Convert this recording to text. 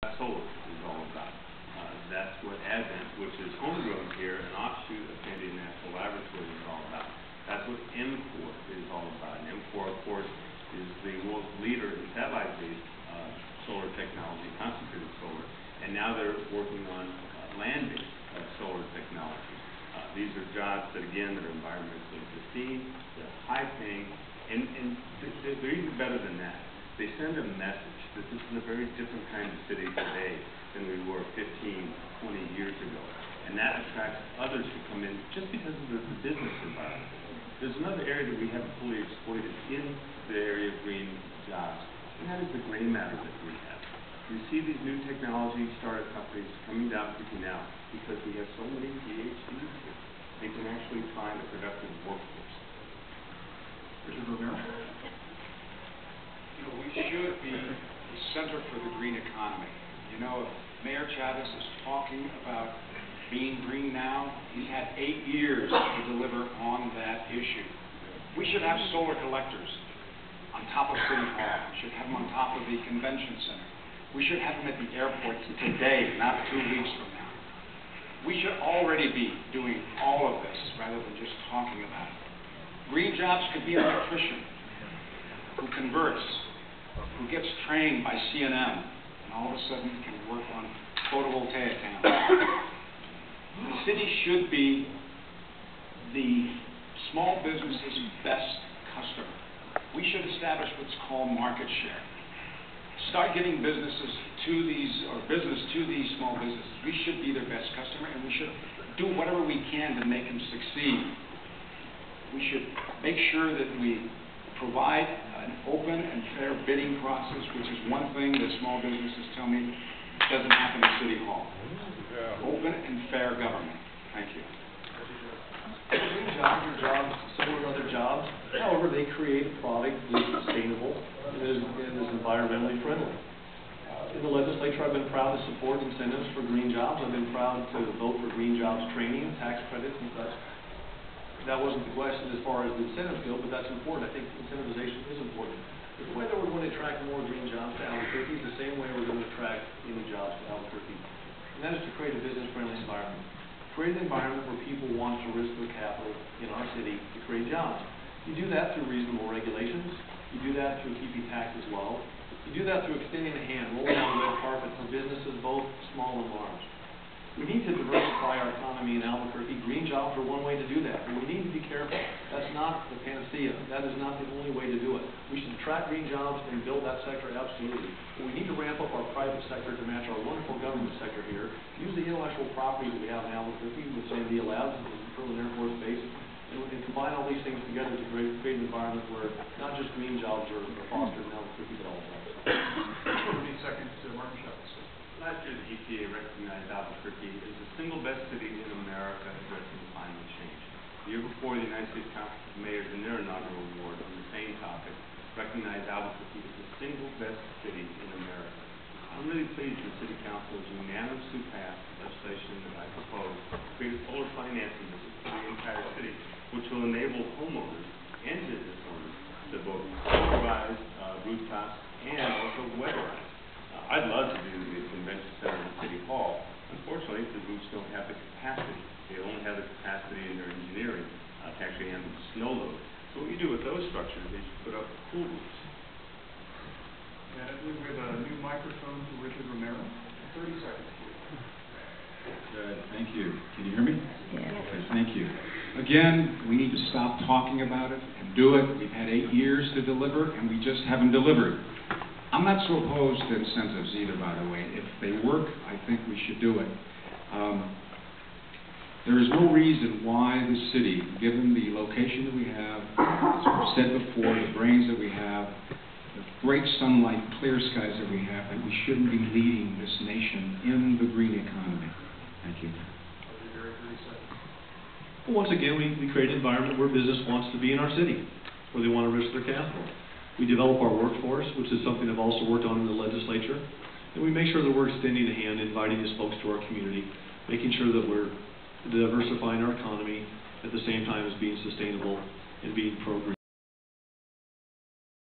Solar is all about. That's what Advent, which is homegrown here, an offshoot of Kennedy National Laboratory, is all about. That's what MCOR is all about. And MCOR, of course, is the world's leader in satellite-based solar technology, concentrated solar, and now they're working on land-based solar technology. These are jobs that, again, that are environmentally pristine, they're high-paying, and they're even better than that. They send a message that this is a very different kind of city today than we were 15, 20 years ago. And that attracts others to come in just because of the business environment. There's another area that we haven't fully exploited in the area of green jobs, and that is the gray matter that we have. You see these new technology startup companies coming down quickly now because we have so many PhDs here. They can actually find a productive workforce. Richard Romero? You know, we should be the center for the green economy. You know, if Mayor Chavez is talking about being green now, he's had 8 years to deliver on that issue. We should have solar collectors on top of City Hall. We should have them on top of the convention center. We should have them at the airport today, not 2 weeks from now. We should already be doing all of this rather than just talking about it. Green jobs could be an electrician who converts, who gets trained by CNN, and all of a sudden can work on photovoltaic panels. The city should be the small business's best customer. We should establish what's called market share. Start giving businesses to these, or business to these small businesses. We should be their best customer, and we should do whatever we can to make them succeed. We should make sure that we provide an open and fair bidding process, which is one thing that small businesses tell me doesn't happen at City Hall. Open and fair government. Thank you. Green jobs are jobs similar to other jobs. However, they create a product that is sustainable and is environmentally friendly. In the legislature, I've been proud to support incentives for green jobs. I've been proud to vote for green jobs training, tax credits, and such. That wasn't the question as far as the incentives go, but that's important. I think incentivization is important. But the way that we're going to attract more green jobs to Albuquerque is the same way we're going to attract any jobs to Albuquerque. And that is to create a business-friendly environment. Create an environment where people want to risk their capital in our city to create jobs. You do that through reasonable regulations. You do that through keeping taxes low. You do that through extending a hand, rolling out the red carpet for businesses both small and large. We need to diversify our economy in Albuquerque. Green jobs are one way to do that, but we need to be careful. That's not the panacea. That is not the only way to do it. We should attract green jobs and build that sector, absolutely. But we need to ramp up our private sector to match our wonderful government sector here. Use the intellectual property that we have in Albuquerque with Sandia Labs and Pearland Air Force Base, and combine all these things together to create an environment where not just green jobs are fostered in Albuquerque, but all jobs. 30 seconds to Martin Chavez. Last year, the EPA recognized Albuquerque as the single best city in America addressing climate change. The year before, the United States Conference of Mayors, in their inaugural award on the same topic, recognized Albuquerque as the single best city in America. I'm really pleased the City Council has unanimously passed legislation that I propose to create a solar financing system for the entire city, which will enable homeowners and business owners to both solarize rooftops and also weatherize. I'd love to do the convention center in City Hall. Unfortunately, the roofs don't have the capacity. They only have the capacity in their engineering to actually handle the snow load. So what you do with those structures is you put up cool roofs. And I believe we have a new microphone for Richard Romero. 30 seconds. Good, thank you. Can you hear me? Yeah. Okay, thank you. Again, we need to stop talking about it and do it. We've had 8 years to deliver, and we just haven't delivered. I'm not so opposed to incentives either, by the way. If they work, I think we should do it. There is no reason why the city, given the location that we have, as I've said before, the brains that we have, the great sunlight, clear skies that we have, that we shouldn't be leading this nation in the green economy. Thank you. Well, once again, we create an environment where business wants to be in our city, where they want to risk their capital. We develop our workforce, which is something I've also worked on in the legislature, and we make sure that we're extending a hand, inviting these folks to our community, making sure that we're diversifying our economy at the same time as being sustainable and being pro-green.